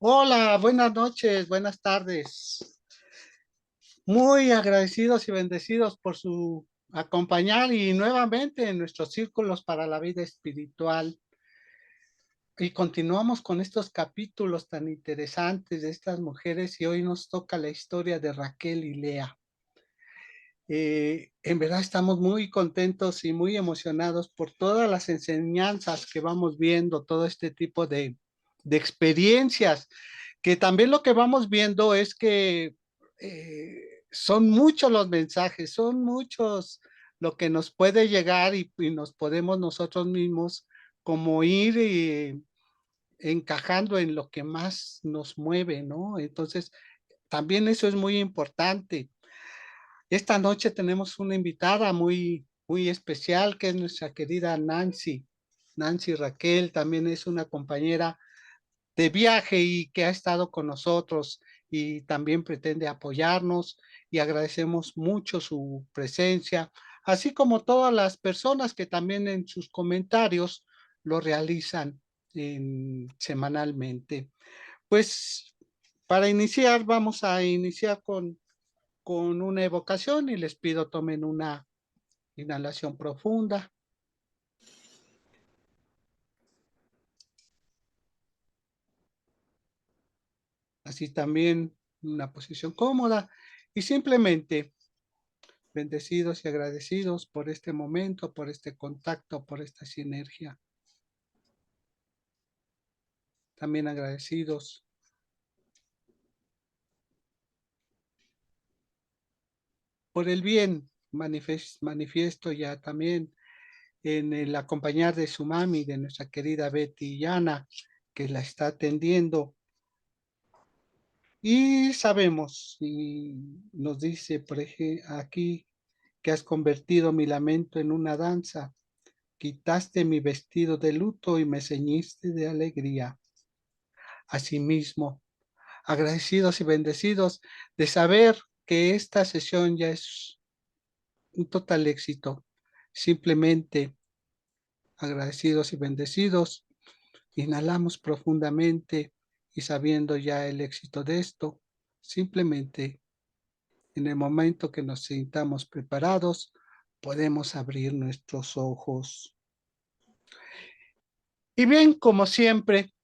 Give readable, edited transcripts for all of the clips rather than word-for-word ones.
Hola, buenas noches, buenas tardes. Muy agradecidos y bendecidos por su acompañar y nuevamente en nuestros círculos para la vida espiritual. Y continuamos con estos capítulos tan interesantes de estas mujeres y hoy nos toca la historia de Raquel y Lea. En verdad estamos muy contentos y muy emocionados por todas las enseñanzas que vamos viendo, todo este tipo de experiencias, que también lo que vamos viendo es que son muchos los mensajes, son muchos lo que nos puede llegar y nos podemos nosotros mismos como ir encajando en lo que más nos mueve, ¿no? Entonces, también eso es muy importante. Esta noche tenemos una invitada muy especial que es nuestra querida Nancy. Nancy Raquel también es una compañera de viaje y que ha estado con nosotros y también pretende apoyarnos y agradecemos mucho su presencia, así como todas las personas que también en sus comentarios lo realizan semanalmente. Pues para iniciar, vamos a iniciar con una evocación y les pido tomen una inhalación profunda, así también una posición cómoda y simplemente bendecidos y agradecidos por este momento, por este contacto, por esta sinergia. También agradecidos por el bien manifiesto ya también en el acompañar de su mami, de nuestra querida Betty Yana, que la está atendiendo. Y sabemos, y nos dice por ejemplo aquí, que has convertido mi lamento en una danza, quitaste mi vestido de luto y me ceñiste de alegría. Asimismo, agradecidos y bendecidos de saber que esta sesión ya es un total éxito. Simplemente agradecidos y bendecidos, inhalamos profundamente y sabiendo ya el éxito de esto, simplemente en el momento que nos sintamos preparados, podemos abrir nuestros ojos. Y bien, como siempre,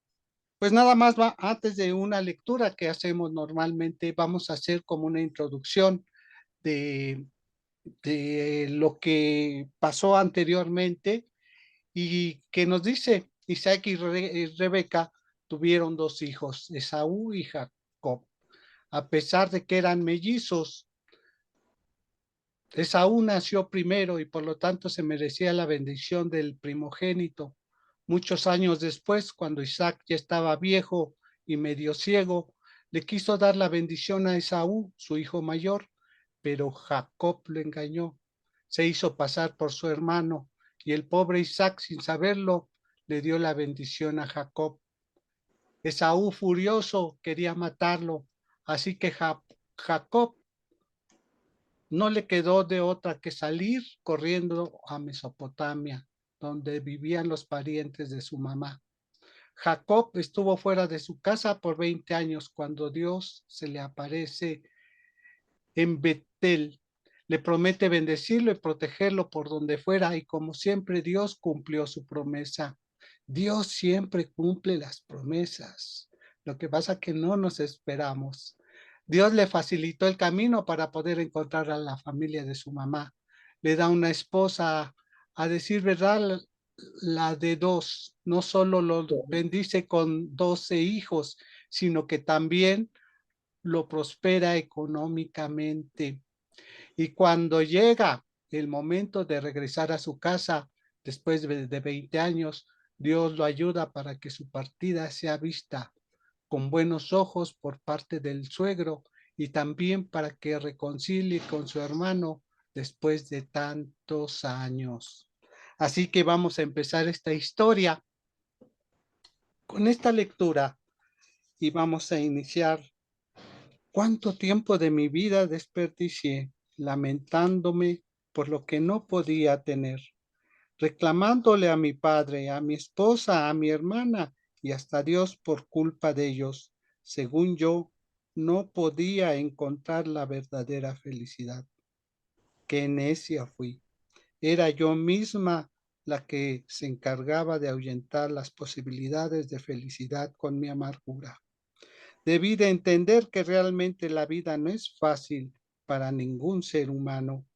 pues nada más va antes de una lectura que hacemos normalmente, vamos a hacer como una introducción de, de lo que pasó anteriormente y que nos dice Isaac y Rebeca tuvieron dos hijos, Esaú y Jacob. A pesar de que eran mellizos, Esaú nació primero y por lo tanto se merecía la bendición del primogénito. Muchos años después, cuando Isaac ya estaba viejo y medio ciego, le quiso dar la bendición a Esaú, su hijo mayor, pero Jacob lo engañó. Se hizo pasar por su hermano y el pobre Isaac, sin saberlo, le dio la bendición a Jacob. Esaú, furioso, quería matarlo, así que Jacob no le quedó de otra que salir corriendo a Mesopotamia, donde vivían los parientes de su mamá. Jacob estuvo fuera de su casa por 20 años cuando Dios se le aparece en Betel. Le promete bendecirlo y protegerlo por donde fuera y como siempre Dios cumplió su promesa. Dios siempre cumple las promesas. Lo que pasa es que no nos esperamos. Dios le facilitó el camino para poder encontrar a la familia de su mamá. Le da una esposa, a decir verdad, la de dos. No solo lo bendice con 12 hijos, sino que también lo prospera económicamente. Y cuando llega el momento de regresar a su casa, después de 20 años, Dios lo ayuda para que su partida sea vista con buenos ojos por parte del suegro y también para que reconcilie con su hermano después de tantos años. Así que vamos a empezar esta historia con esta lectura y vamos a iniciar. ¿Cuánto tiempo de mi vida desperdicié lamentándome por lo que no podía tener, reclamándole a mi padre, a mi esposa, a mi hermana y hasta a Dios por culpa de ellos? según yo, no podía encontrar la verdadera felicidad. Qué necia fui. Era yo misma la que se encargaba de ahuyentar las posibilidades de felicidad con mi amargura. Debí de entender que realmente la vida no es fácil para ningún ser humano.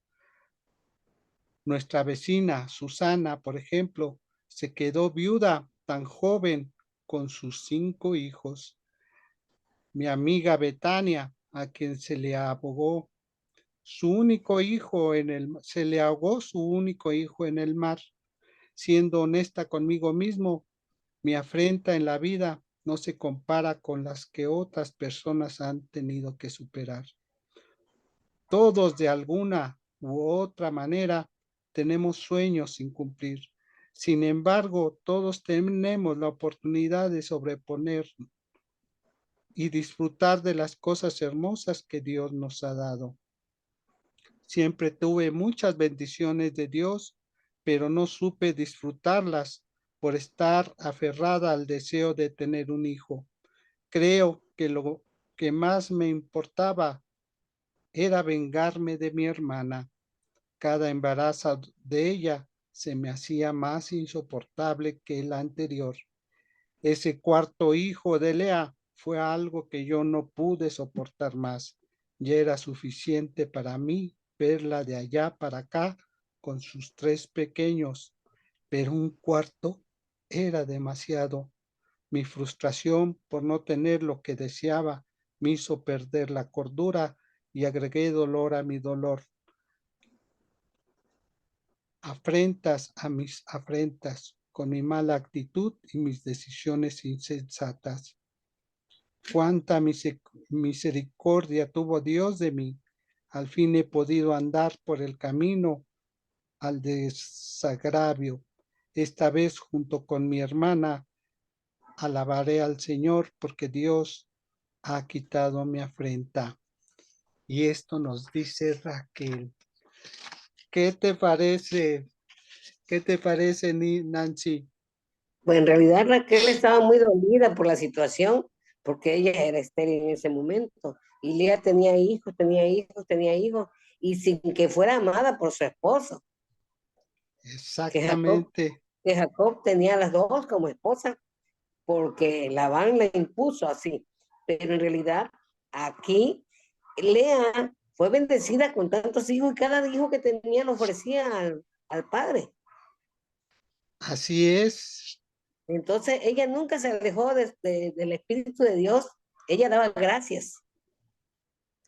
Nuestra vecina, Susana, por ejemplo, se quedó viuda tan joven con sus 5 hijos. Mi amiga Betania, a quien se le ahogó su único hijo en el mar. Siendo honesta conmigo mismo, mi afrenta en la vida no se compara con las que otras personas han tenido que superar. Todos de alguna u otra manera tenemos sueños sin cumplir. Sin embargo, todos tenemos la oportunidad de sobreponer y disfrutar de las cosas hermosas que Dios nos ha dado. Siempre tuve muchas bendiciones de Dios, pero no supe disfrutarlas por estar aferrada al deseo de tener un hijo. Creo que lo que más me importaba era vengarme de mi hermana. Cada embarazo de ella se me hacía más insoportable que el anterior. Ese cuarto hijo de Lea fue algo que yo no pude soportar más. Ya era suficiente para mí verla de allá para acá con sus 3 pequeños, pero un cuarto era demasiado. Mi frustración por no tener lo que deseaba me hizo perder la cordura y agregué dolor a mi dolor. Afrentas a mis afrentas con mi mala actitud y mis decisiones insensatas. Cuánta misericordia tuvo Dios de mí. Al fin he podido andar por el camino al desagravio. Esta vez, junto con mi hermana, alabaré al Señor porque Dios ha quitado mi afrenta. Y esto nos dice Raquel. ¿Qué te parece? ¿Qué te parece, Nancy? Pues en realidad Raquel estaba muy dolida por la situación, porque ella era estéril en ese momento. Y Lea tenía hijos, tenía hijos, tenía hijos, y sin que fuera amada por su esposo, que Jacob, Exactamente. que Jacob tenía a las dos como esposa, porque Labán le impuso así. Pero en realidad aquí Lea fue bendecida con tantos hijos y cada hijo que tenía lo ofrecía al padre. Así es. Entonces ella nunca se alejó del Espíritu de Dios, ella daba gracias,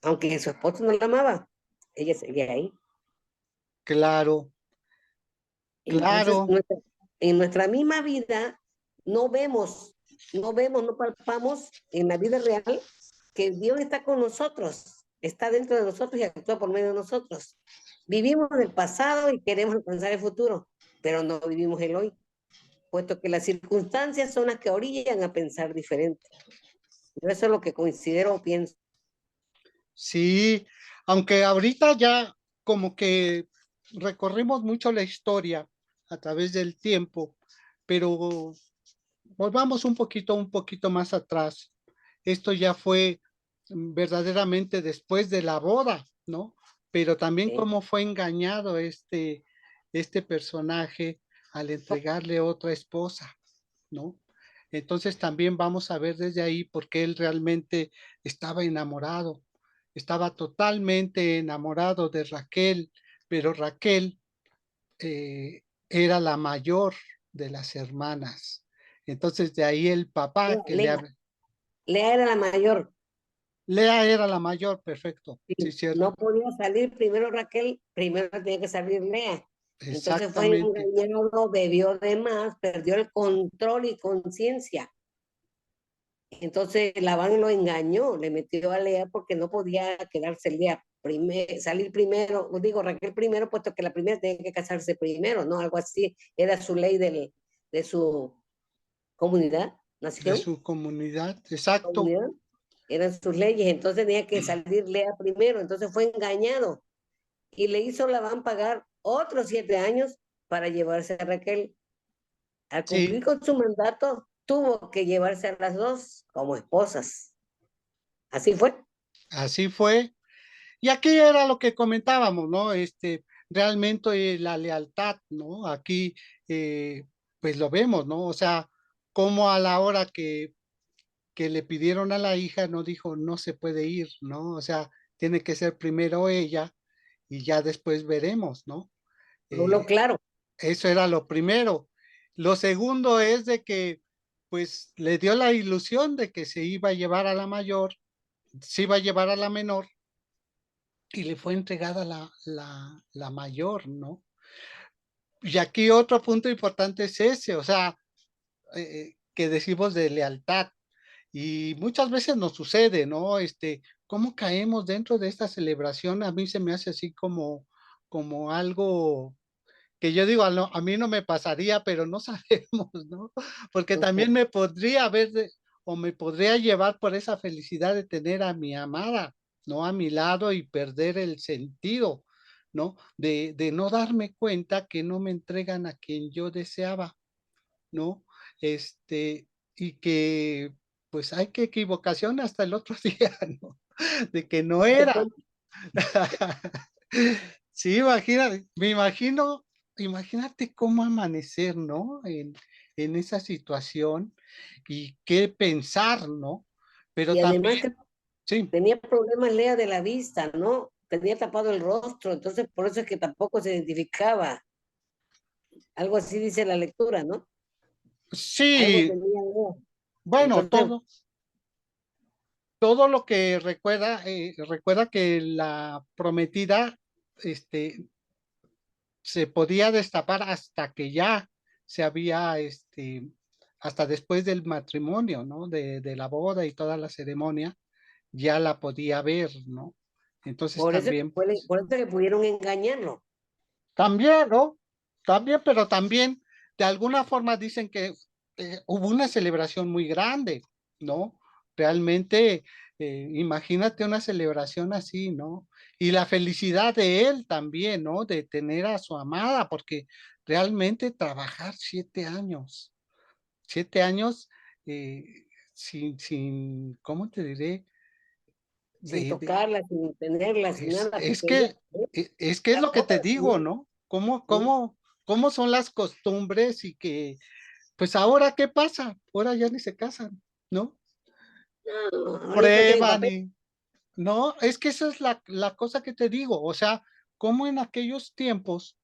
aunque su esposo no la amaba, ella seguía ahí. Claro, Entonces, claro. en nuestra misma vida no vemos, no palpamos en la vida real que Dios está con nosotros, está dentro de nosotros y actúa por medio de nosotros. Vivimos el pasado y queremos alcanzar el futuro, pero no vivimos el hoy, puesto que las circunstancias son las que orillan a pensar diferente. Yo eso es lo que considero o pienso. Sí, aunque ahorita ya como que recorrimos mucho la historia a través del tiempo, pero volvamos un poquito más atrás. Esto ya fue verdaderamente después de la boda, ¿no? Pero también ¿Sí? cómo fue engañado este personaje al entregarle otra esposa, ¿no? Entonces también vamos a ver desde ahí por qué él realmente estaba enamorado, estaba totalmente enamorado de Raquel, pero Raquel era la mayor de las hermanas. Entonces de ahí el papá que Lea, Lea era la mayor. Lea era la mayor, perfecto, Sí, sí, no cierto, podía salir primero Raquel, primero tenía que salir Lea. Entonces fue exactamente. engañado, bebió de más, perdió el control y conciencia. Entonces Labán lo engañó, le metió a Lea porque no podía quedarse Lea salir primero, digo Raquel primero, puesto que la primera tenía que casarse primero, ¿no? Algo así, era su ley de su comunidad, De nación, su comunidad, exacto. comunidad, eran sus leyes, entonces tenía que salir Lea primero, entonces fue engañado y le hizo Labán pagar otros 7 años para llevarse a Raquel. Al Sí, cumplir con su mandato, tuvo que llevarse a las dos como esposas. Así fue. Así fue. Y aquí era lo que comentábamos, ¿no? Realmente la lealtad, ¿no? Aquí, pues lo vemos, ¿no? O sea, como a la hora que le pidieron a la hija, no dijo, no se puede ir, ¿no? O sea, tiene que ser primero ella y ya después veremos, ¿no? Lo Eh, claro. Eso era lo primero. Lo segundo es de que, pues, le dio la ilusión de que se iba a llevar a la mayor, se iba a llevar a la menor y le fue entregada la mayor, ¿no? Y aquí otro punto importante es ese, o sea, que decimos de lealtad. Y muchas veces nos sucede, ¿no? ¿Cómo caemos dentro de esta celebración? A mí se me hace así como algo que yo digo, a mí no me pasaría, pero no sabemos, ¿no? Porque también Ujú. me podría haber o me podría llevar por esa felicidad de tener a mi amada, ¿no? A mi lado y perder el sentido, ¿no? De no darme cuenta que no me entregan a quien yo deseaba, ¿no? Y que, pues, hay que equivocación hasta el otro día, ¿no? De que no Te era. cuento. Sí, imagínate cómo amanecer, ¿no? En esa situación y qué pensar, ¿no? Pero Y además que también sí, tenía problemas Lea de la vista, ¿no? Tenía tapado el rostro, entonces por eso es que tampoco se identificaba. Algo así dice la lectura, ¿no? Algo sí, tenía Lea. bueno, Entonces, todo lo que recuerda que la prometida, este, se podía destapar hasta que ya se había, hasta después del matrimonio, ¿no? De la boda y toda la ceremonia, ya la podía ver, ¿no? Entonces también, por eso que pudieron engañarlo. también, ¿no? También, pero también de alguna forma dicen que hubo una celebración muy grande, ¿no? Realmente, imagínate una celebración así, ¿no? Y la felicidad de él también, ¿no? De tener a su amada, porque realmente trabajar 7 años, 7 años eh, ¿cómo te diré? Sin De, de, tocarla, sin tenerla, sin es, nada, es porque ella que, es que es era lo que te otra digo, también. ¿no? ¿No? ¿Cómo son las costumbres y que, pues ahora qué pasa? Ahora ya ni se casan, ¿no? No, ahorita tienen Prueban papel. y, no, es que esa es la cosa que te digo, o sea, como en aquellos tiempos,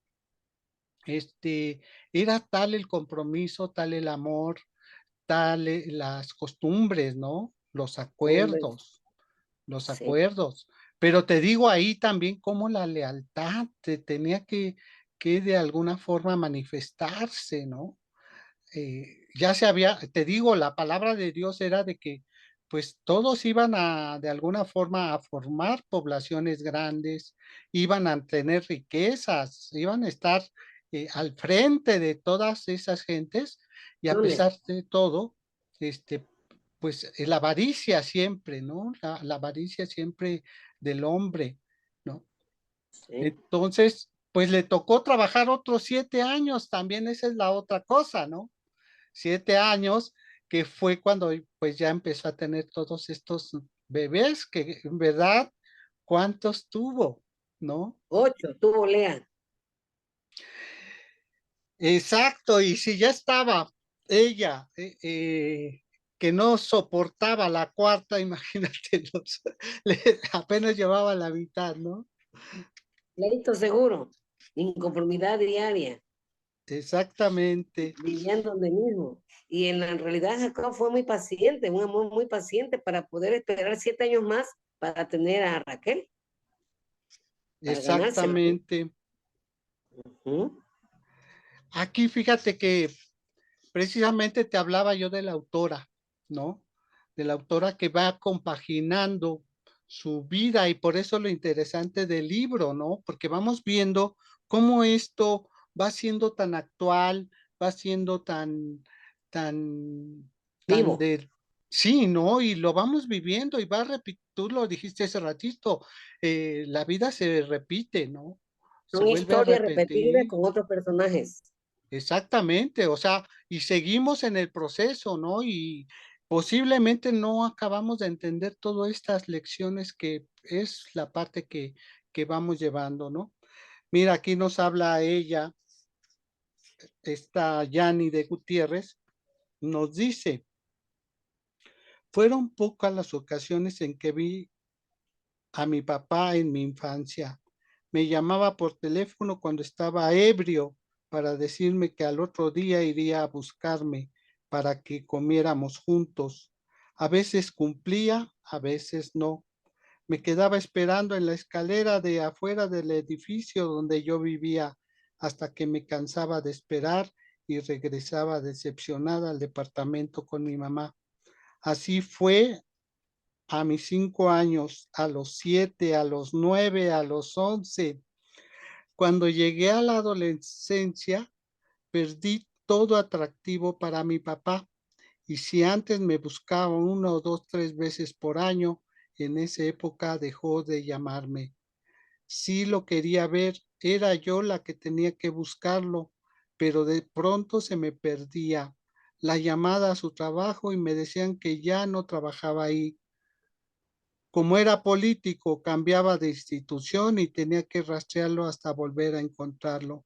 era tal el compromiso, tal el amor, tal las costumbres, ¿no? Hombres, Los sí. acuerdos. Pero te digo ahí también cómo la lealtad te tenía que de alguna forma manifestarse, ¿no? Ya se había, te digo, la palabra de Dios era de que pues todos iban a, de alguna forma, a formar poblaciones grandes, iban a tener riquezas, iban a estar al frente de todas esas gentes y a ¿Dónde? pesar de todo, este, pues la avaricia siempre, ¿no? La avaricia siempre del hombre, ¿no? Sí. Entonces, pues le tocó trabajar otros 7 años, también esa es la otra cosa, ¿no? 7 años, que fue cuando pues ya empezó a tener todos estos bebés, que en verdad, ¿cuántos tuvo? ¿No? 8, tuvo Lea. Exacto, y si ya estaba ella, que no soportaba la cuarta, imagínate, apenas llevaba la mitad, ¿no? Pleito seguro. Inconformidad diaria. Exactamente, Vivían donde mismo. Y en la realidad Jacob fue muy paciente, un amor muy paciente para poder esperar 7 años más para tener a Raquel, para ganársela, ¿no? exactamente. Ujú. Aquí fíjate que precisamente te hablaba yo de la autora, ¿no? De la autora que va compaginando su vida y por eso lo interesante del libro, ¿no? Porque vamos viendo cómo esto va siendo tan actual, va siendo tan Vivo. de, sí, ¿no? Y lo vamos viviendo y tú lo dijiste hace ratito, la vida se repite, ¿no? Se Son vuelve a historias repetidas repetir. con otros personajes. Exactamente, o sea, y seguimos en el proceso, ¿no? posiblemente no acabamos de entender todas estas lecciones que es la parte que vamos llevando, ¿no? Mira, aquí nos habla ella, esta Yani de Gutiérrez, nos dice, fueron pocas las ocasiones en que vi a mi papá en mi infancia. Me llamaba por teléfono cuando estaba ebrio para decirme que al otro día iría a buscarme para que comiéramos juntos. A veces cumplía, a veces no. Me quedaba esperando en la escalera de afuera del edificio donde yo vivía hasta que me cansaba de esperar y regresaba decepcionada al departamento con mi mamá. Así fue a mis 5 años, a los 7, a los 9, a los 11. Cuando llegué a la adolescencia, perdí todo atractivo para mi papá. Y si antes me buscaba 1, 2, 3 veces por año, en esa época dejó de llamarme. Sí lo quería ver, era yo la que tenía que buscarlo, pero de pronto se me perdía la llamada a su trabajo y me decían que ya no trabajaba ahí. Como era político, cambiaba de institución y tenía que rastrearlo hasta volver a encontrarlo.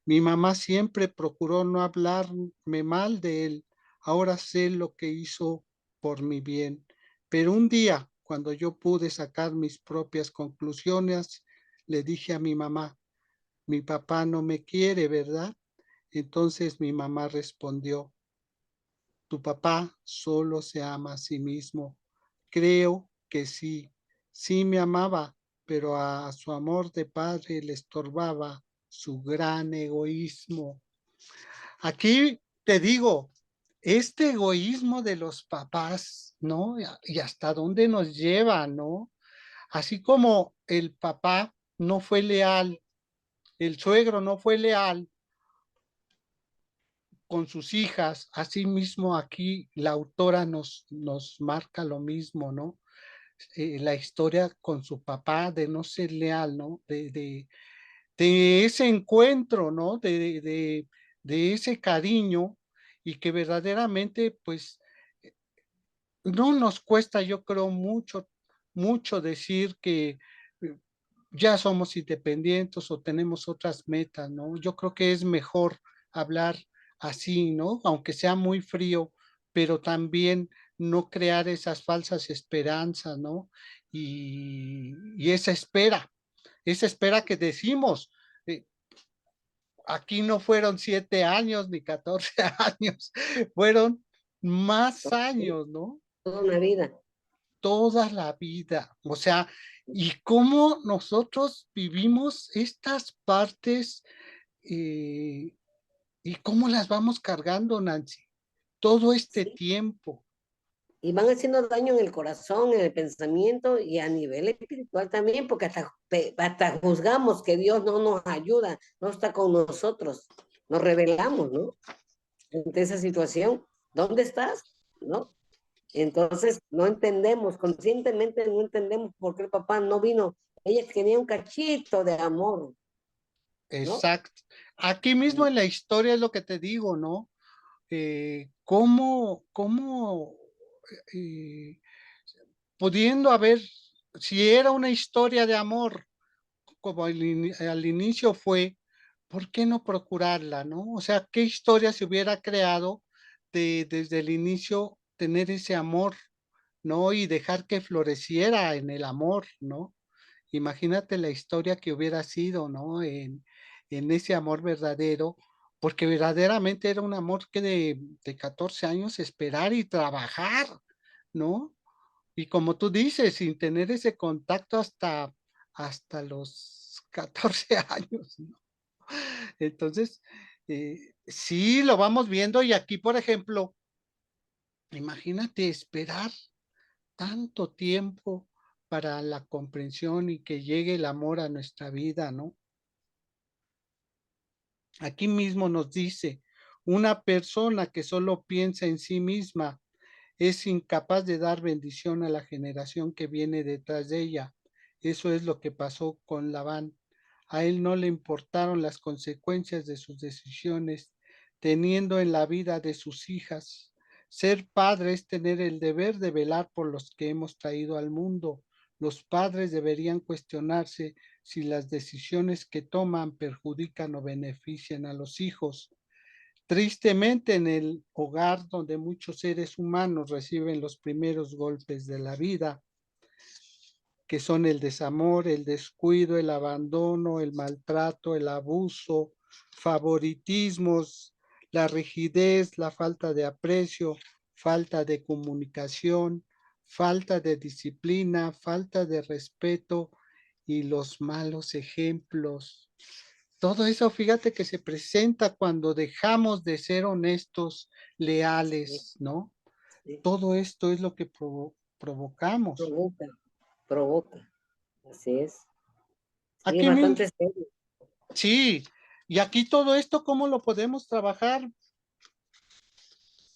Mi mamá siempre procuró no hablarme mal de él. Ahora sé lo que hizo por mi bien. Pero un día, cuando yo pude sacar mis propias conclusiones, le dije a mi mamá, mi papá no me quiere, ¿verdad? Entonces mi mamá respondió, tu papá solo se ama a sí mismo. Creo que sí, sí me amaba, pero a su amor de padre le estorbaba su gran egoísmo. Aquí te digo, este egoísmo de los papás, ¿no? Y hasta dónde nos lleva, ¿no? Así como el papá no fue leal, el suegro no fue leal con sus hijas, así mismo aquí la autora nos marca lo mismo, ¿no? La historia con su papá de no ser leal, ¿no? De ese encuentro, ¿no? De ese cariño y que verdaderamente, pues, no nos cuesta, yo creo, mucho decir que eh, ya somos independientes o tenemos otras metas, ¿no? Yo creo que es mejor hablar así, ¿no? Aunque sea muy frío, pero también no crear esas falsas esperanzas, ¿no? Y esa espera que decimos, eh, aquí no fueron 7 años ni 14 años, fueron más ¿sí? años, ¿no? Toda una vida. Toda la vida. O sea, y cómo nosotros vivimos estas partes eh, y cómo las vamos cargando, Nancy, todo este ¿Sí? tiempo. Y van haciendo daño en el corazón, en el pensamiento y a nivel espiritual también, porque hasta juzgamos que Dios no nos ayuda, no está con nosotros. Nos rebelamos, ¿no? Ante esa situación. ¿Dónde estás? ¿No? Entonces, no entendemos, conscientemente no entendemos por qué el papá no vino. Ella tenía un cachito de amor, ¿no? Exacto. Aquí mismo en la historia es lo que te digo, ¿no? Cómo eh, pudiendo haber, si era una historia de amor, como al inicio fue, ¿por qué no procurarla, no? O sea, ¿qué historia se hubiera creado desde el inicio tener ese amor, ¿no? Y dejar que floreciera en el amor, ¿no? Imagínate la historia que hubiera sido, ¿no? En ese amor verdadero, porque verdaderamente era un amor que de 14 años esperar y trabajar, ¿no? Y como tú dices, sin tener ese contacto hasta los 14 años, ¿no? Entonces, sí, lo vamos viendo y aquí, por ejemplo, imagínate esperar tanto tiempo para la comprensión y que llegue el amor a nuestra vida, ¿no? Aquí mismo nos dice, una persona que solo piensa en sí misma es incapaz de dar bendición a la generación que viene detrás de ella. Eso es lo que pasó con Labán. A él no le importaron las consecuencias de sus decisiones, teniendo en la vida de sus hijas. Ser padre es tener el deber de velar por los que hemos traído al mundo. Los padres deberían cuestionarse si las decisiones que toman perjudican o benefician a los hijos. Tristemente, en el hogar donde muchos seres humanos reciben los primeros golpes de la vida, que son el desamor, el descuido, el abandono, el maltrato, el abuso, favoritismos, la rigidez, la falta de aprecio, falta de comunicación, falta de disciplina, falta de respeto y los malos ejemplos. Todo eso, fíjate que se presenta cuando dejamos de ser honestos, Sí, leales, ¿no? sí. Todo esto es lo que provocamos. Provoca, provoca. Así es. Sí, es Aquí, bastante serio. sí, y aquí todo esto, ¿cómo lo podemos trabajar?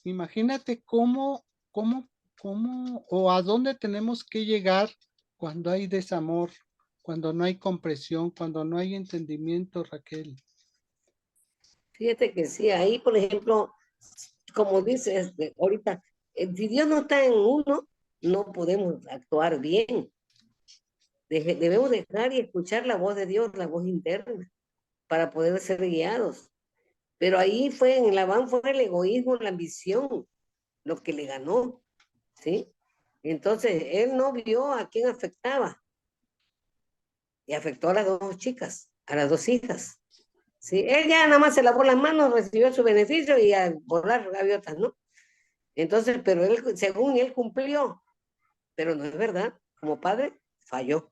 Imagínate cómo o a dónde tenemos que llegar cuando hay desamor, cuando no hay comprensión, cuando no hay entendimiento, Raquel. Fíjate que sí, ahí, por ejemplo, como dices ahorita, si Dios no está en uno, no podemos actuar bien. Debemos dejar y escuchar la voz de Dios, la voz interna, para poder ser guiados. Pero ahí fue, en Labán fue el egoísmo, la ambición, lo que le ganó, ¿sí? Entonces, él no vio a quién afectaba y afectó a las dos chicas, a las dos hijas. Sí, él ya nada más se lavó las manos, recibió su beneficio y a volar gaviotas, ¿no? Entonces, pero él, según él cumplió, pero no es verdad. Como padre, falló,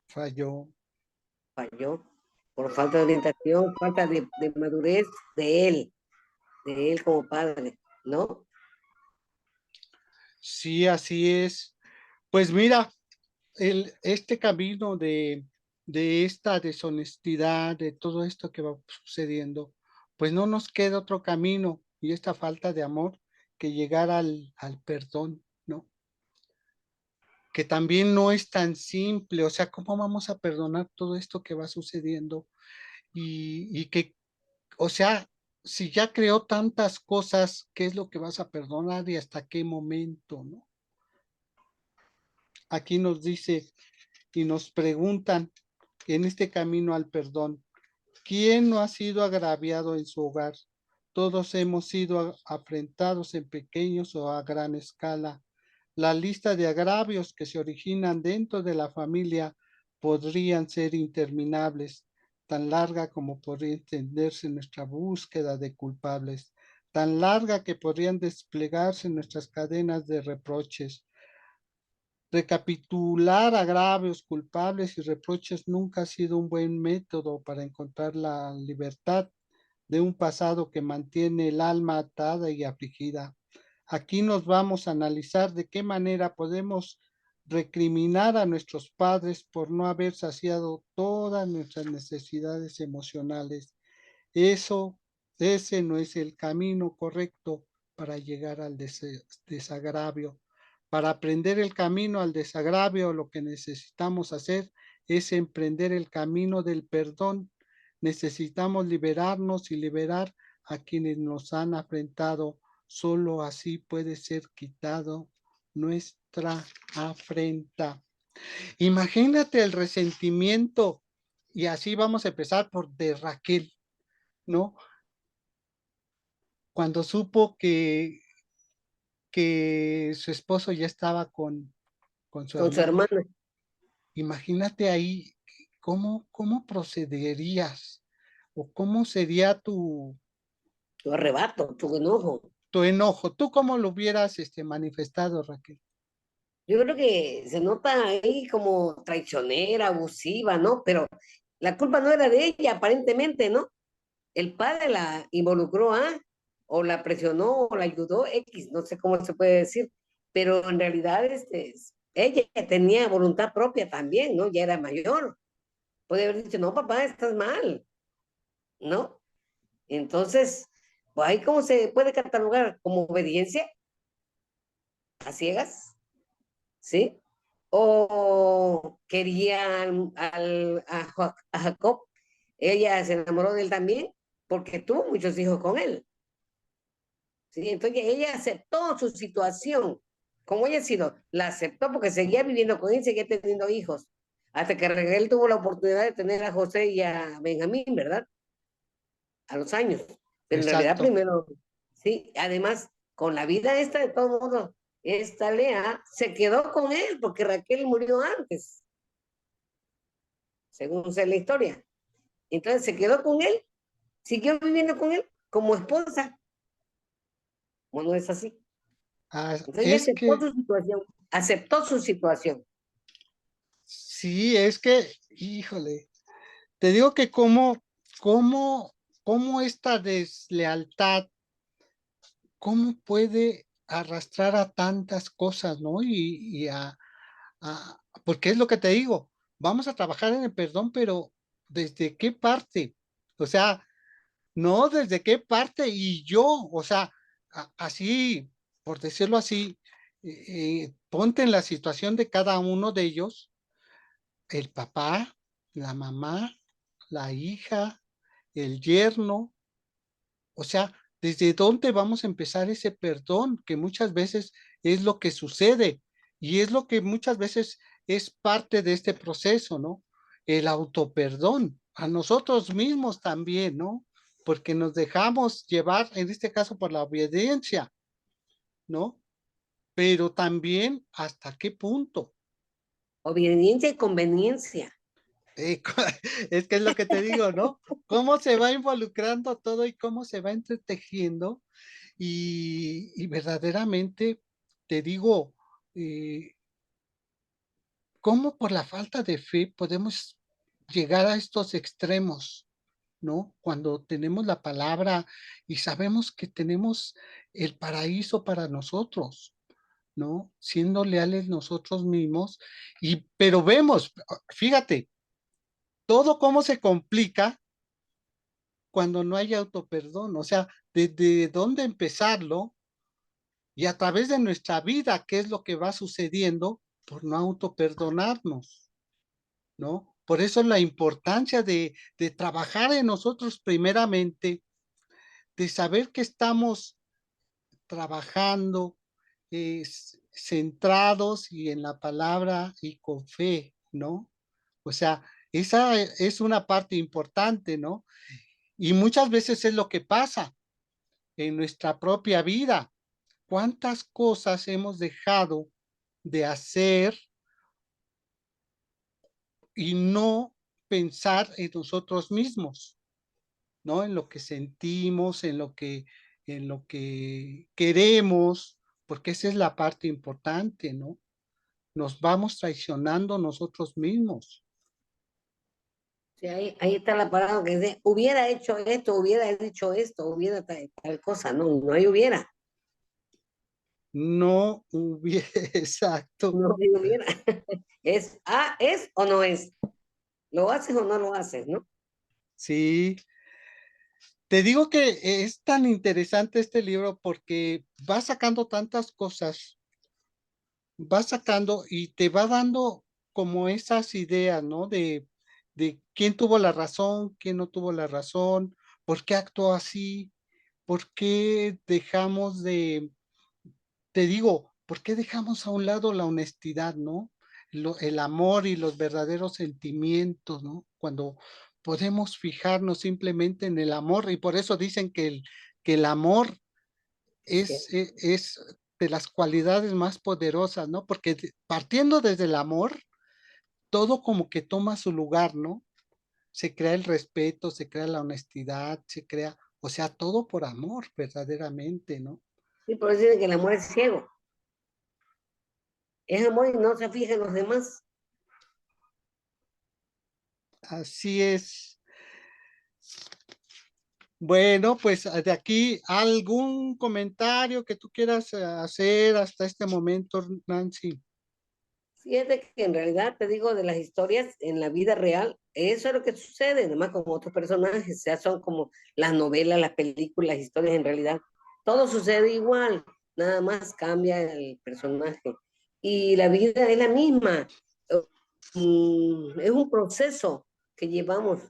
Falló. falló por falta de orientación, falta de madurez de él como padre, ¿no? Sí, así es. Pues mira, este camino de esta deshonestidad, de todo esto que va sucediendo, pues no nos queda otro camino y esta falta de amor que llegar al perdón, ¿no? Que también no es tan simple, o sea, ¿cómo vamos a perdonar todo esto que va sucediendo? Y que, o sea, si ya creó tantas cosas, ¿qué es lo que vas a perdonar y hasta qué momento, no? Aquí nos dice y nos preguntan en este camino al perdón, ¿quién no ha sido agraviado en su hogar? Todos hemos sido afrentados en pequeños o a gran escala. La lista de agravios que se originan dentro de la familia podrían ser interminables, tan larga como podría entenderse nuestra búsqueda de culpables, tan larga que podrían desplegarse nuestras cadenas de reproches. Recapitular agravios, culpables y reproches nunca ha sido un buen método para encontrar la libertad de un pasado que mantiene el alma atada y afligida. Aquí nos vamos a analizar de qué manera podemos recriminar a nuestros padres por no haber saciado todas nuestras necesidades emocionales. Eso, ese no es el camino correcto para llegar al desagravio. Para aprender el camino al desagravio, lo que necesitamos hacer es emprender el camino del perdón. Necesitamos liberarnos y liberar a quienes nos han afrentado. Solo así puede ser quitado nuestra afrenta. Imagínate el resentimiento, y así vamos a empezar por de Raquel, ¿no? Cuando supo que su esposo ya estaba con su Con su hermana. hermana, Imagínate ahí cómo procederías o cómo sería tu arrebato, tu enojo. tu enojo. ¿Tú cómo lo hubieras manifestado, Raquel? Yo creo que se nota ahí como traicionera, abusiva, ¿no? Pero la culpa no era de ella, aparentemente, ¿no? El padre la involucró o la presionó o la ayudó, X, no sé cómo se puede decir, pero en realidad ella tenía voluntad propia también, ¿no? Ya era mayor. Puede haber dicho, no, papá, estás mal, ¿no? Entonces, pues ahí cómo se puede catalogar como obediencia a ciegas, ¿sí? O quería a Jacob, ella se enamoró de él también porque tuvo muchos hijos con él. ¿sí? Entonces ella aceptó su situación, como ella ha sido, la aceptó porque seguía viviendo con él, seguía teniendo hijos, hasta que Raquel tuvo la oportunidad de tener a José y a Benjamín, ¿verdad? A los años. Pero en realidad exacto. primero, sí, además, con la vida esta, de todos modos, esta Lea se quedó con él porque Raquel murió antes, según sé la historia. Entonces se quedó con él, siguió viviendo con él como esposa. Bueno, es así. Ah, Entonces ella es aceptó que, su situación, aceptó su situación. sí, es que, híjole, te digo que cómo, cómo esta deslealtad, cómo puede arrastrar a tantas cosas, ¿no? Porque es lo que te digo, vamos a trabajar en el perdón, pero ¿desde qué parte? O sea, no, ¿desde qué parte? Y yo, o sea, así, por decirlo así, ponte en la situación de cada uno de ellos, el papá, la mamá, la hija, el yerno, o sea, ¿desde dónde vamos a empezar ese perdón? Que muchas veces es lo que sucede y es lo que muchas veces es parte de este proceso, ¿no? El autoperdón a nosotros mismos también, ¿no? Porque nos dejamos llevar, en este caso, por la obediencia, ¿no? Pero también hasta qué punto. Obediencia y conveniencia. Eh, es que es lo que te digo, ¿no? Cómo se va involucrando todo y cómo se va entretejiendo. Y verdaderamente te digo, eh, cómo por la falta de fe podemos llegar a estos extremos, ¿no? Cuando tenemos la palabra y sabemos que tenemos el paraíso para nosotros, ¿no? Siendo leales nosotros mismos, pero vemos, fíjate, todo cómo se complica cuando no hay autoperdón, o sea, desde dónde empezarlo y a través de nuestra vida, qué es lo que va sucediendo por no autoperdonarnos, ¿no? Por eso la importancia de trabajar en nosotros primeramente, de saber que estamos trabajando centrados y en la palabra y con fe, ¿no? O sea, esa es una parte importante, ¿no? Y muchas veces es lo que pasa en nuestra propia vida. ¿Cuántas cosas hemos dejado de hacer y no pensar en nosotros mismos, ¿no? En lo que sentimos, en lo que queremos, porque esa es la parte importante, ¿no? Nos vamos traicionando nosotros mismos. Sí, ahí está la palabra que dice, hubiera hecho esto, hubiera dicho esto, hubiera tal cosa. No, no hay hubiera. No hubiera, exacto, No hay hubiera. Es, es o no es. ¿Lo haces o no lo haces, no? sí. Te digo que es tan interesante este libro porque va sacando tantas cosas, va sacando y te va dando como esas ideas, ¿no? De quién tuvo la razón, quién no tuvo la razón, por qué actuó así, por qué dejamos te digo, por qué dejamos a un lado la honestidad, ¿no? El amor y los verdaderos sentimientos, ¿no? Cuando podemos fijarnos simplemente en el amor y por eso dicen que el amor Sí. es de las cualidades más poderosas, ¿no? Porque partiendo desde el amor, todo como que toma su lugar, ¿no? Se crea el respeto, se crea la honestidad, se crea, o sea, todo por amor, verdaderamente, ¿no? Sí, por eso dicen que el amor es ciego. Es amor y no se fija en los demás. Así es. Bueno, pues de aquí algún comentario que tú quieras hacer hasta este momento, Nancy. Fíjate que en realidad te digo de las historias en la vida real, eso es lo que sucede, nomás con otros personajes, o sea, son como las novelas, las películas, las historias en realidad. Todo sucede igual, nada más cambia el personaje. Y la vida es la misma. Es un proceso que llevamos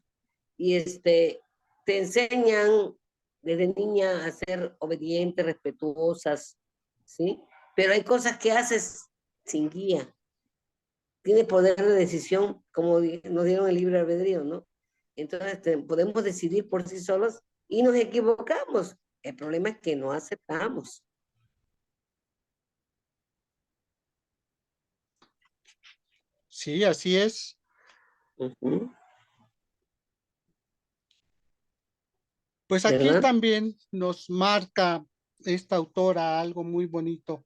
y te enseñan desde niña a ser obedientes, respetuosas, ¿sí? Pero hay cosas que haces sin guía. Tiene poder de decisión, como nos dieron el libre albedrío, ¿no? Entonces podemos decidir por sí solos y nos equivocamos. El problema es que no aceptamos. Sí, así es. Pues aquí ¿Verdad? también nos marca esta autora algo muy bonito,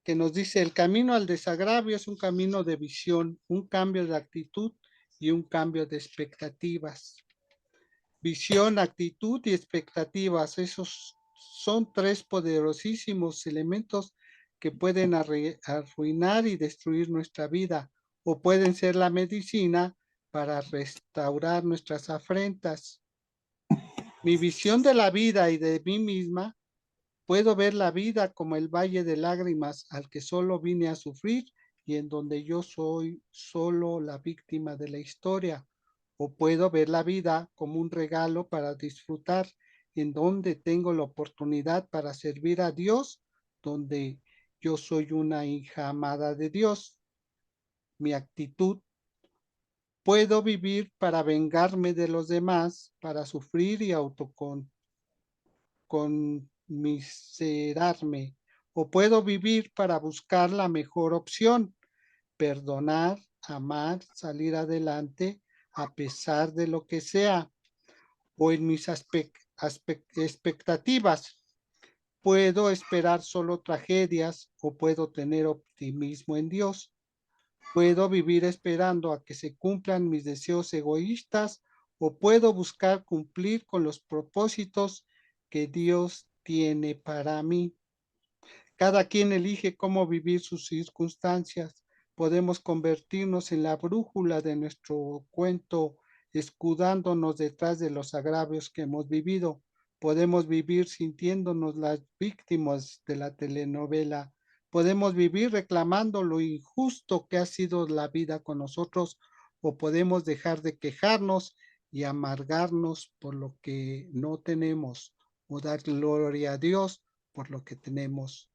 que nos dice, el camino al desagravio es un camino de visión, un cambio de actitud y un cambio de expectativas. Visión, actitud y expectativas, esos son tres poderosísimos elementos que pueden arruinar y destruir nuestra vida, o pueden ser la medicina para restaurar nuestras afrentas. Mi visión de la vida y de mí misma, puedo ver la vida como el valle de lágrimas al que solo vine a sufrir y en donde yo soy solo la víctima de la historia. O puedo ver la vida como un regalo para disfrutar, en donde tengo la oportunidad para servir a Dios, donde yo soy una hija amada de Dios. Mi actitud, puedo vivir para vengarme de los demás, para sufrir y conmiserarme, o puedo vivir para buscar la mejor opción, perdonar, amar, salir adelante a pesar de lo que sea, o en mis expectativas. Puedo esperar solo tragedias o puedo tener optimismo en Dios. Puedo vivir esperando a que se cumplan mis deseos egoístas o puedo buscar cumplir con los propósitos que Dios tiene para mí. Cada quien elige cómo vivir sus circunstancias. Podemos convertirnos en la brújula de nuestro cuento, escudándonos detrás de los agravios que hemos vivido. Podemos vivir sintiéndonos las víctimas de la telenovela. Podemos vivir reclamando lo injusto que ha sido la vida con nosotros o podemos dejar de quejarnos y amargarnos por lo que no tenemos o dar gloria a Dios por lo que tenemos.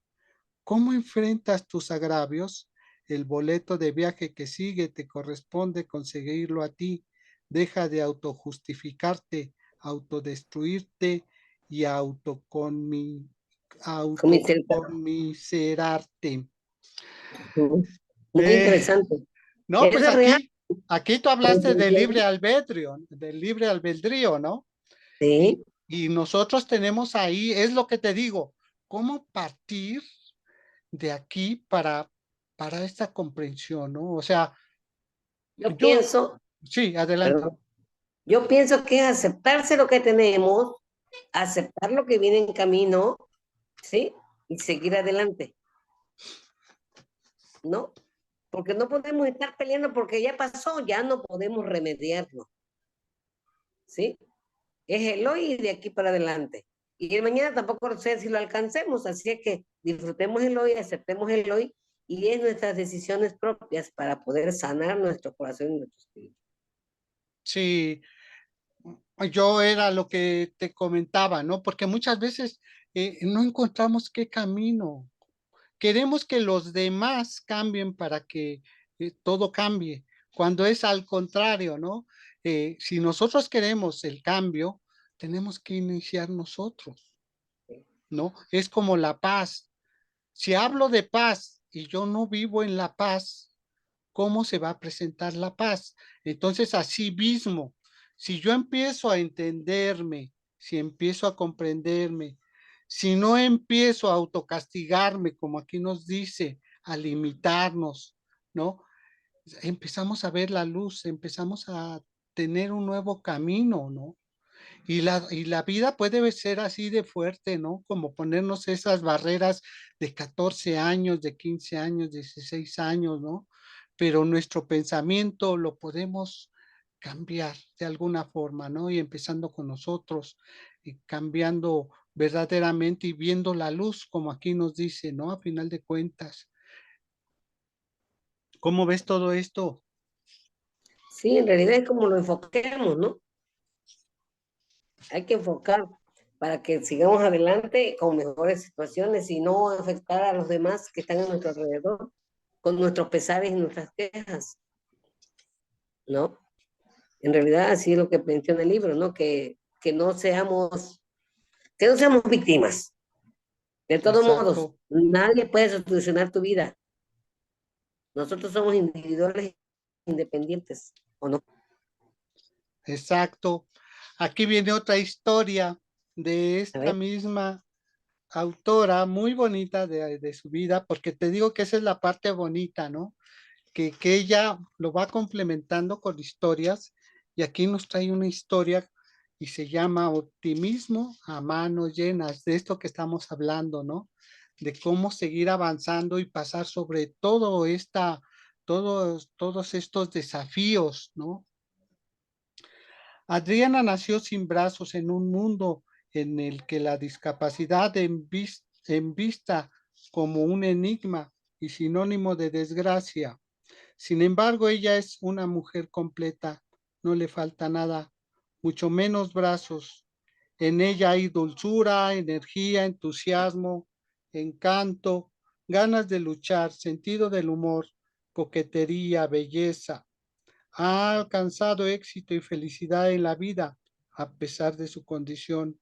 ¿Cómo enfrentas tus agravios? El boleto de viaje que sigue te corresponde conseguirlo a ti. Deja de autojustificarte, autodestruirte y autocomiserarte. Muy Eh, interesante. no, pues Eso es real. aquí tú hablaste del libre albedrío, ¿no? Sí, Y nosotros tenemos ahí, es lo que te digo, cómo partir de aquí para esta comprensión, ¿no? O sea, yo yo, pienso, sí, adelante. perdón, yo pienso que es aceptarse lo que tenemos, aceptar lo que viene en camino, ¿sí? Y seguir adelante, ¿no? Porque no podemos estar peleando porque ya pasó, ya no podemos remediarlo, ¿sí? Es el hoy y de aquí para adelante. Y el mañana tampoco sé si lo alcancemos, así es que disfrutemos el hoy, aceptemos el hoy y es nuestras decisiones propias para poder sanar nuestro corazón y nuestro espíritu. Sí, yo era lo que te comentaba, ¿no? Porque muchas veces no encontramos qué camino. Queremos que los demás cambien para que todo cambie, cuando es al contrario, ¿no? Si nosotros queremos el cambio, tenemos que iniciar nosotros, ¿no? Es como la paz. Si hablo de paz y yo no vivo en la paz, ¿cómo se va a presentar la paz? Entonces, así mismo, si yo empiezo a entenderme, si empiezo a comprenderme, si no empiezo a autocastigarme, como aquí nos dice, a limitarnos, ¿no? Empezamos a ver la luz, empezamos a tener un nuevo camino, ¿no? Y la vida puede ser así de fuerte, ¿no? Como ponernos esas barreras de 14 años, de 15 años, 16 años, ¿no? Pero nuestro pensamiento lo podemos cambiar de alguna forma, ¿no? Y empezando con nosotros, y cambiando verdaderamente y viendo la luz, como aquí nos dice, ¿no? A final de cuentas. ¿Cómo ves todo esto? Sí, en realidad es como lo enfoquemos, ¿no? Hay que enfocar. para que sigamos adelante con mejores situaciones y no afectar a los demás que están a nuestro alrededor con nuestros pesares y nuestras quejas, ¿no? En realidad así es lo que menciona el libro, ¿no? Que que no seamos víctimas. De todos modos, Exacto, nadie puede solucionar tu vida. Nosotros somos individuales independientes, ¿o no? exacto. Aquí viene otra historia de A esta ver, misma autora, muy bonita de su vida, porque te digo que esa es la parte bonita, ¿no? Que ella lo va complementando con historias y aquí nos trae una historia y se llama Optimismo a manos llenas, de esto que estamos hablando, ¿no? De cómo seguir avanzando y pasar sobre todos estos desafíos, ¿no? Adriana nació sin brazos en un mundo en el que la discapacidad en vista como un enigma y sinónimo de desgracia. Sin embargo, ella es una mujer completa, no le falta nada, mucho menos brazos. En ella hay dulzura, energía, entusiasmo, encanto, ganas de luchar, sentido del humor, coquetería, belleza. Ha alcanzado éxito y felicidad en la vida a pesar de su condición.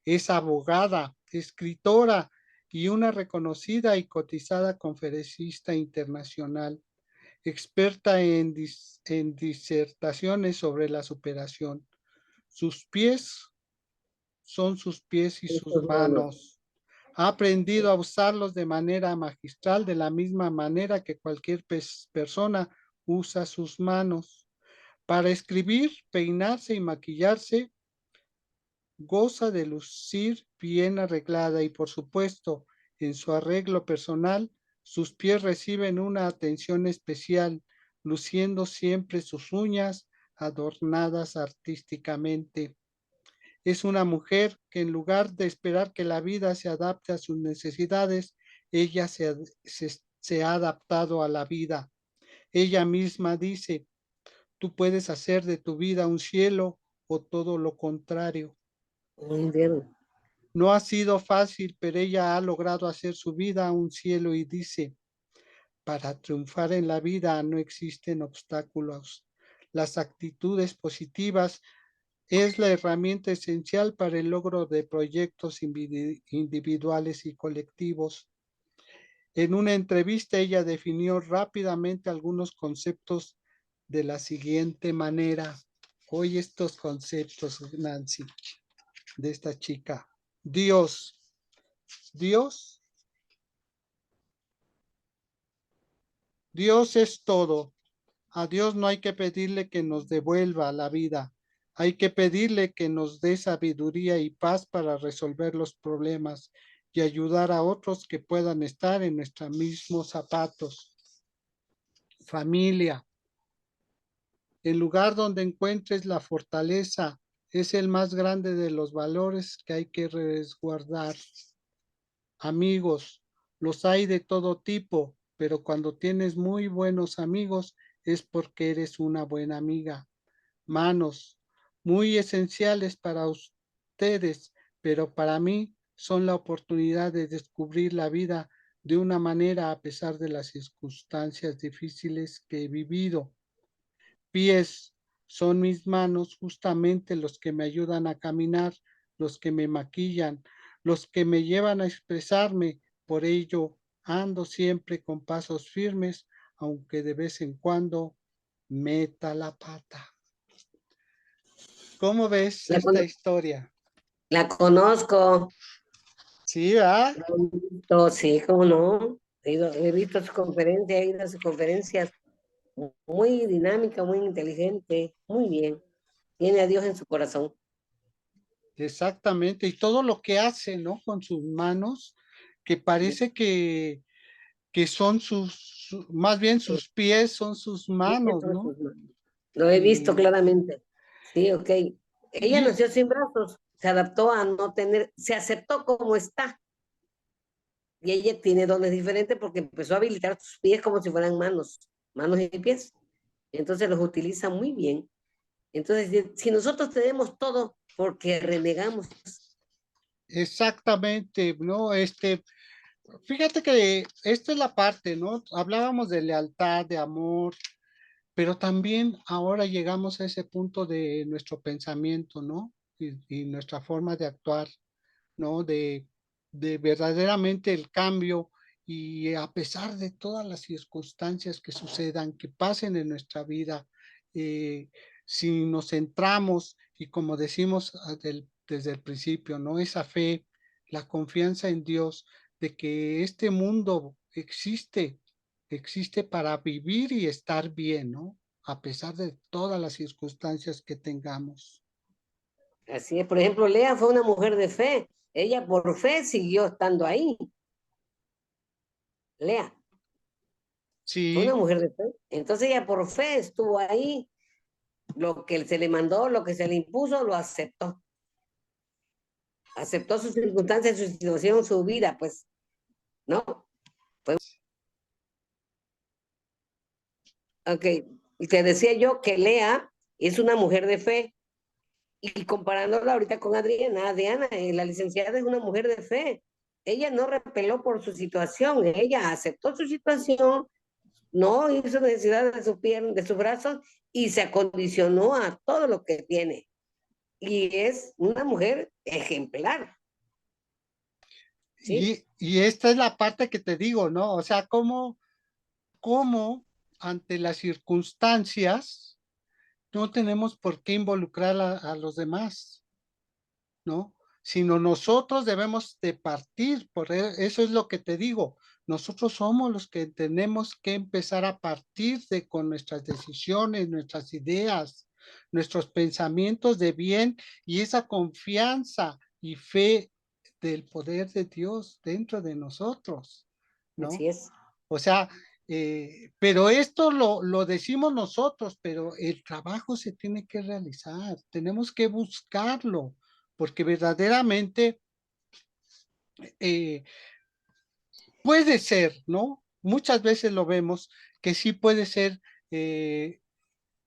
Es abogada, escritora y una reconocida y cotizada conferencista internacional, experta en disertaciones sobre la superación. Sus pies son sus pies y sus estos manos. manos. Ha aprendido a usarlos de manera magistral, de la misma manera que cualquier persona usa sus manos. Para escribir, peinarse y maquillarse, goza de lucir bien arreglada y, por supuesto, en su arreglo personal, sus pies reciben una atención especial, luciendo siempre sus uñas adornadas artísticamente. Es una mujer que en lugar de esperar que la vida se adapte a sus necesidades, ella se ha adaptado a la vida. Ella misma dice, tú puedes hacer de tu vida un cielo o todo lo contrario. Muy bien. No ha sido fácil, pero ella ha logrado hacer su vida un cielo y dice, para triunfar en la vida no existen obstáculos. Las actitudes positivas es la herramienta esencial para el logro de proyectos individuales y colectivos. En una entrevista ella definió rápidamente algunos conceptos de la siguiente manera. Oye estos conceptos, Nancy, de esta chica. Dios, Dios, Dios es todo. A Dios no hay que pedirle que nos devuelva la vida. Hay que pedirle que nos dé sabiduría y paz para resolver los problemas y ayudar a otros que puedan estar en nuestros mismos zapatos. Familia. El lugar donde encuentres la fortaleza es el más grande de los valores que hay que resguardar. Amigos, los hay de todo tipo, pero cuando tienes muy buenos amigos es porque eres una buena amiga. Manos, muy esenciales para ustedes, pero para mí son la oportunidad de descubrir la vida de una manera a pesar de las circunstancias difíciles que he vivido. Pies son mis manos justamente los que me ayudan a caminar, los que me maquillan, los que me llevan a expresarme. Por ello, ando siempre con pasos firmes, aunque de vez en cuando meta la pata. ¿Cómo ves La, esta cono- historia? la conozco. Sí, ¿verdad? Sí, cómo no. He visto sus conferencias, he ido a sus conferencias. Muy dinámica, muy inteligente, muy bien. Tiene a Dios en su corazón. Exactamente. Y todo lo que hace, ¿no? Con sus manos, que parece que son más bien sus pies, son sus Sí, manos, son ¿no? sus manos. Lo he visto Y, claramente. Sí, ok. Ella y nació sin brazos, se adaptó a no tener, se aceptó como está. Y ella tiene dones diferentes porque empezó a habilitar sus pies como si fueran manos, manos y pies. Entonces los utiliza muy bien. Entonces, si nosotros tenemos todo porque renegamos exactamente, ¿no? Fíjate que esta es la parte, ¿no? Hablábamos de lealtad, de amor, pero también ahora llegamos a ese punto de nuestro pensamiento, ¿no? Y nuestra forma de actuar, ¿no? De verdaderamente el cambio y a pesar de todas las circunstancias que sucedan, que pasen en nuestra vida, eh, si nos centramos y como decimos desde el principio, ¿no? Esa fe, la confianza en Dios de que este mundo existe para vivir y estar bien, ¿no? A pesar de todas las circunstancias que tengamos. Así es, por ejemplo, Lea fue una mujer de fe. Ella por fe siguió estando ahí. Lea fue una Sí, mujer de fe. Entonces ella por fe estuvo ahí. Lo que se le mandó, lo que se le impuso, lo aceptó. Aceptó sus circunstancias, su situación, su vida, pues, ¿no? Ok, y te decía yo que Lea es una mujer de fe. Y comparándola ahorita con Adriana, Adriana, la licenciada es una mujer de fe. Ella no repeló por su situación, ella aceptó su situación, no hizo necesidad de su pierna, de sus brazos y se acondicionó a todo lo que tiene. Y es una mujer ejemplar, ¿sí? y esta es la parte que te digo, ¿no? O sea, cómo ante las circunstancias no tenemos por qué involucrar a los demás, ¿no? Sino nosotros debemos de partir, eso es lo que te digo, nosotros somos los que tenemos que empezar a partir de con nuestras decisiones, nuestras ideas, nuestros pensamientos de bien y esa confianza y fe del poder de Dios dentro de nosotros, ¿no? Así es. O sea, pero esto lo decimos nosotros, pero el trabajo se tiene que realizar, tenemos que buscarlo, porque verdaderamente eh, puede ser, ¿no? Muchas veces lo vemos que sí puede ser eh,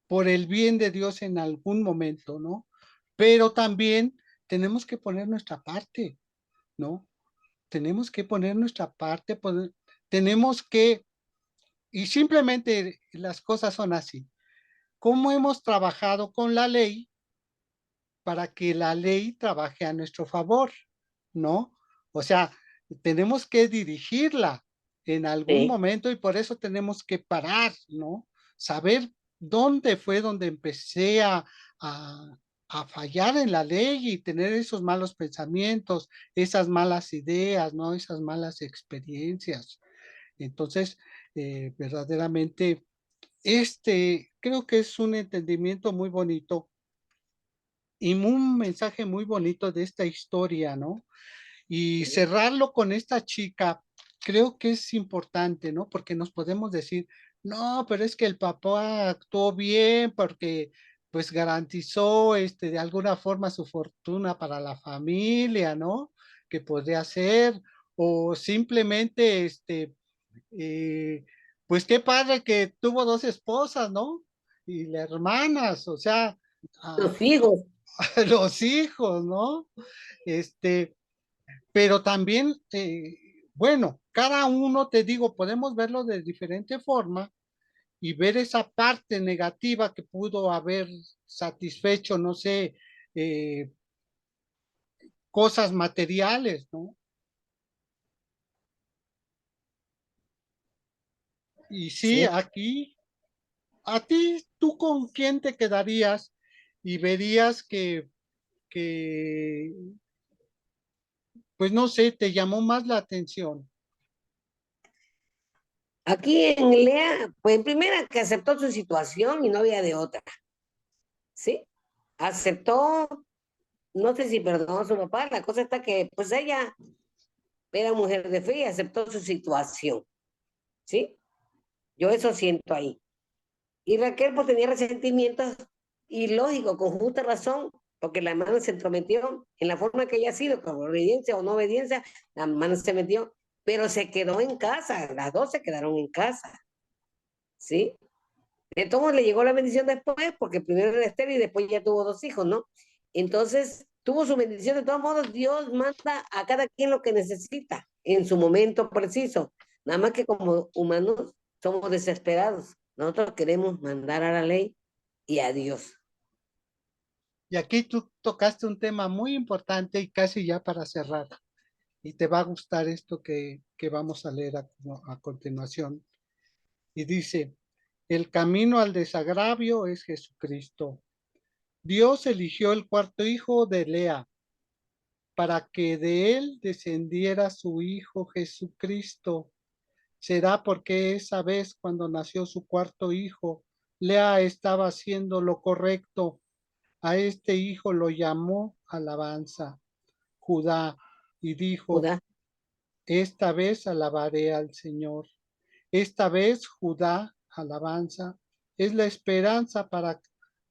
por el bien de Dios en algún momento, ¿no? Pero también tenemos que poner nuestra parte, ¿no? Tenemos que poner nuestra parte, tenemos que, y simplemente las cosas son así. ¿Cómo hemos trabajado con la ley para que la ley trabaje a nuestro favor? ¿No? O sea, tenemos que dirigirla en algún Sí, momento y por eso tenemos que parar, ¿no? Saber dónde fue donde empecé a, a fallar en la ley y tener esos malos pensamientos, esas malas ideas, ¿no? Esas malas experiencias. Entonces, verdaderamente, creo que es un entendimiento muy bonito y un mensaje muy bonito de esta historia, ¿no? Y sí, cerrarlo con esta chica, creo que es importante, ¿no? Porque nos podemos decir, no, pero es que el papá actuó bien porque pues garantizó de alguna forma su fortuna para la familia, ¿no? Que podría ser, o simplemente eh, pues qué padre que tuvo dos esposas, ¿no? Y las hermanas, o sea, a, los hijos, a los hijos, ¿no? Este, pero también, bueno, cada uno, te digo, podemos verlo de diferente forma y ver esa parte negativa que pudo haber satisfecho, no sé, eh, cosas materiales, ¿no? Y sí, sí. aquí, a ti, ¿tú con quién te quedarías y verías que, pues no sé, te llamó más la atención? Aquí en Lea, pues en primera que aceptó su situación y no había de otra, ¿sí? Aceptó, no sé si perdonó a su papá, la cosa está que pues ella era mujer de fe y aceptó su situación, ¿sí? Yo eso siento ahí. Y Raquel pues tenía resentimientos y lógico, con justa razón, porque la hermana se entrometió en la forma que ella ha sido, con obediencia o no obediencia, la hermana se metió, pero se quedó en casa, las dos se quedaron en casa, ¿sí? De todo le llegó la bendición después, porque primero era estéril y después ya tuvo dos hijos, ¿no? Entonces, tuvo su bendición. De todos modos, Dios manda a cada quien lo que necesita en su momento preciso. Nada más que como humanos somos desesperados. Nosotros queremos mandar a la ley y a Dios. Y aquí tú tocaste un tema muy importante y casi ya para cerrar. Y te va a gustar esto que vamos a leer a continuación. Y dice, el camino al desagravio es Jesucristo. Dios eligió el cuarto hijo de Lea para que de él descendiera su hijo Jesucristo. Será porque esa vez cuando nació su cuarto hijo, Lea estaba haciendo lo correcto. A este hijo lo llamó alabanza, Judá, y dijo, Judá, esta vez alabaré al Señor. Esta vez Judá, alabanza, es la esperanza para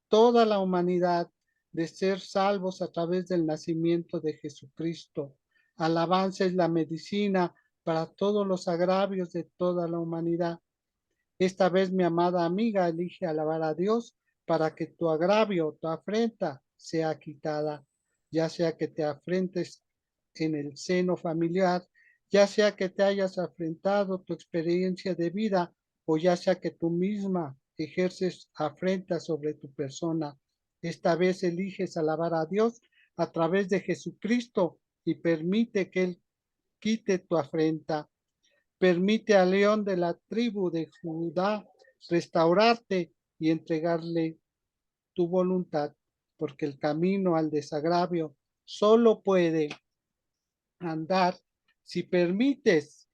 toda la humanidad de ser salvos a través del nacimiento de Jesucristo. Alabanza es la medicina para todos los agravios de toda la humanidad. Esta vez mi amada amiga elige alabar a Dios para que tu agravio, tu afrenta sea quitada, ya sea que te afrentes en el seno familiar, ya sea que te hayas afrentado tu experiencia de vida o ya sea que tú misma ejerces afrenta sobre tu persona. Esta vez eliges alabar a Dios a través de Jesucristo y permite que Él quite tu afrenta. Permite al león de la tribu de Judá restaurarte y entregarle tu voluntad, porque el camino al desagravio solo puede andar si permites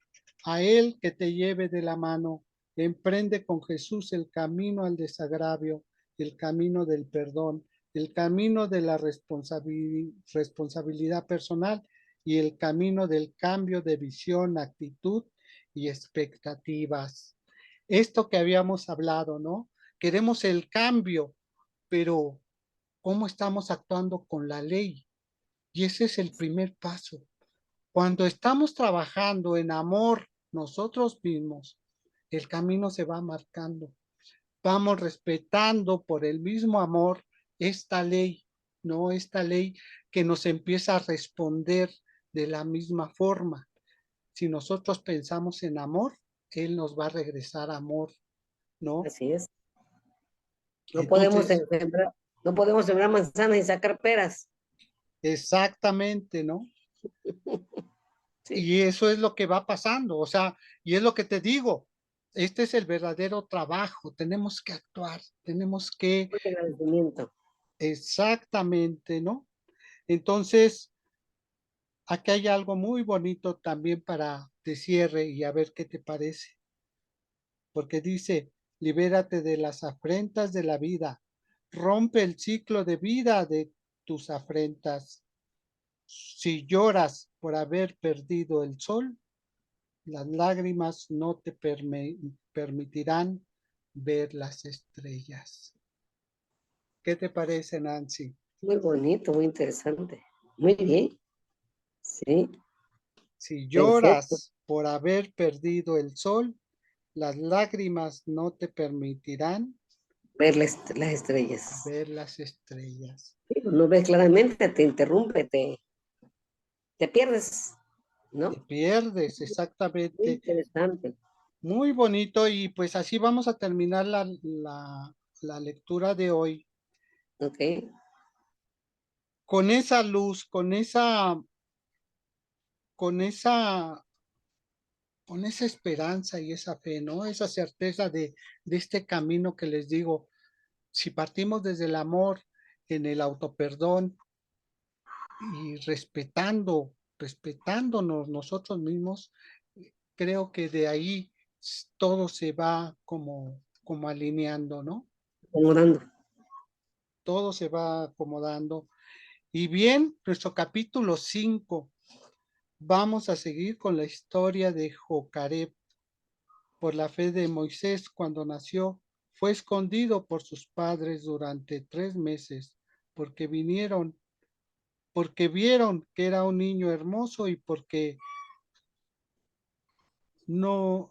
a Él que te lleve de la mano. Emprende con Jesús el camino al desagravio, el camino del perdón, el camino de la responsabilidad personal y el camino del cambio de visión, actitud y expectativas. Esto que habíamos hablado, ¿no? Queremos el cambio, pero ¿cómo estamos actuando con la ley? Y ese es el primer paso. Cuando estamos trabajando en amor nosotros mismos, el camino se va marcando. Vamos respetando por el mismo amor esta ley, no esta ley que nos empieza a responder de la misma forma. Si nosotros pensamos en amor, Él nos va a regresar amor, ¿no? así es. No podemos Entonces, sembrar, no podemos sembrar manzanas y sacar peras. exactamente, ¿no? Sí, Y eso es lo que va pasando, o sea, y es lo que te digo, este es el verdadero trabajo, tenemos que actuar, tenemos que mucho agradecimiento. exactamente, ¿no? Entonces, aquí hay algo muy bonito también para de cierre y a ver qué te parece, porque dice, libérate de las afrentas de la vida, rompe el ciclo de vida de tus afrentas. Si lloras por haber perdido el sol, las lágrimas no te permitirán ver las estrellas. ¿Qué te parece, Nancy? Muy bonito, muy interesante. Muy bien. Sí, Si perfecto. lloras por haber perdido el sol, las lágrimas no te permitirán Ver las estrellas. ver las estrellas. Sí, no ves claramente, te interrumpe, te pierdes, Te ¿no? pierdes, Muy exactamente. interesante. Muy bonito y pues así vamos a terminar la lectura de hoy Ok. con esa luz, con esa con esa esperanza y esa fe, ¿no? Esa certeza de este camino que les digo, si partimos desde el amor, en el autoperdón y respetándonos nosotros mismos, creo que de ahí todo se va como alineando, ¿no? Acomodando. Todo se va acomodando. Y bien, nuestro capítulo 5, vamos a seguir con la historia de Jocareb. Por la fe de Moisés cuando nació, fue escondido por sus padres durante 3 meses, porque porque vieron que era un niño hermoso y porque no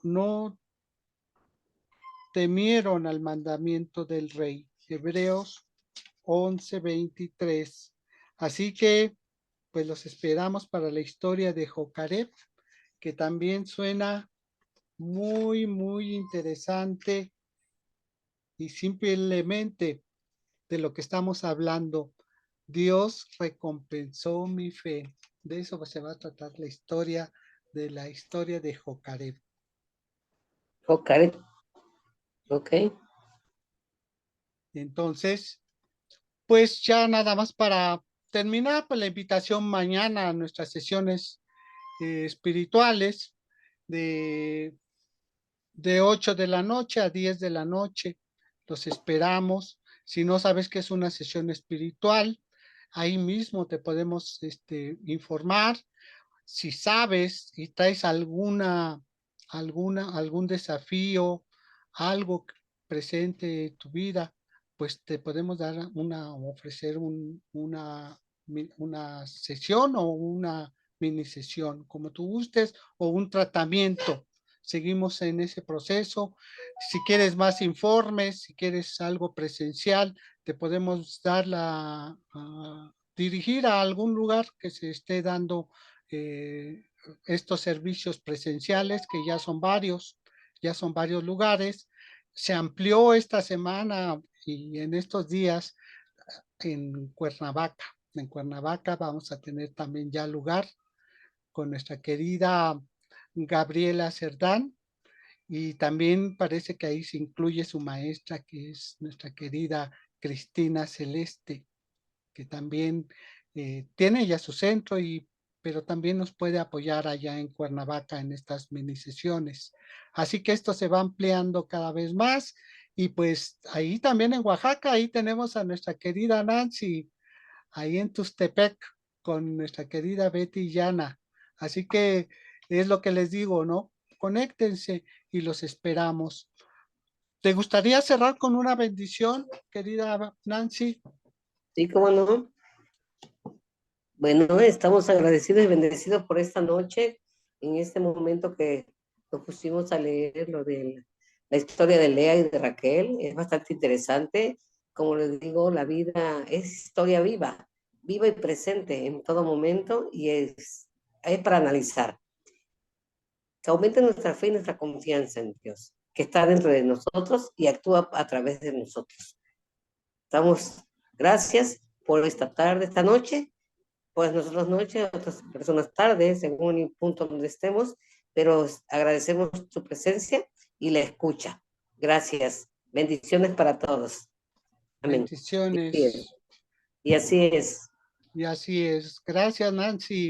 temieron al mandamiento del rey. Hebreos 11:23. Así que, pues los esperamos para la historia de Jocaret, que también suena muy, muy interesante y simplemente de lo que estamos hablando. Dios recompensó mi fe. De eso se va a tratar la historia de Jocaret. Ok, ok. Entonces, pues ya nada más para terminar, pues la invitación mañana a nuestras sesiones espirituales de, de 8 de la noche a 10 de la noche. Los esperamos. Si no sabes qué es una sesión espiritual, ahí mismo te podemos informar. Si sabes y traes algún desafío, algo presente en tu vida, pues te podemos dar ofrecer una sesión o una mini sesión, como tú gustes, o un tratamiento. Seguimos en ese proceso. Si quieres más informes, si quieres algo presencial, te podemos dirigir a algún lugar que se esté dando estos servicios presenciales, que ya son varios lugares. Se amplió esta semana y en estos días en Cuernavaca. En Cuernavaca vamos a tener también ya lugar con nuestra querida Gabriela Cerdán, y también parece que ahí se incluye su maestra, que es nuestra querida Cristina Celeste, que también tiene ya su centro, pero también nos puede apoyar allá en Cuernavaca en estas mini sesiones. Así que esto se va ampliando cada vez más, y pues ahí también en Oaxaca, ahí tenemos a nuestra querida Nancy, ahí en Tustepec, con nuestra querida Betty Llana. Así que es lo que les digo, ¿no? Conéctense y los esperamos. ¿Te gustaría cerrar con una bendición, querida Nancy? Sí, cómo no. Bueno, estamos agradecidos y bendecidos por esta noche, en este momento que nos pusimos a leer lo de la historia de Lea y de Raquel. Es bastante interesante. Como les digo, la vida es historia viva, viva y presente en todo momento, y es para analizar. Que aumente nuestra fe y nuestra confianza en Dios, que está dentro de nosotros y actúa a través de nosotros. Gracias por esta tarde, esta noche. Pues nosotros noche, otras personas tarde, según el punto donde estemos, pero agradecemos su presencia y la escucha. Gracias. Bendiciones para todos. Amén. Bendiciones. Y así es. Y así es. Gracias, Nancy.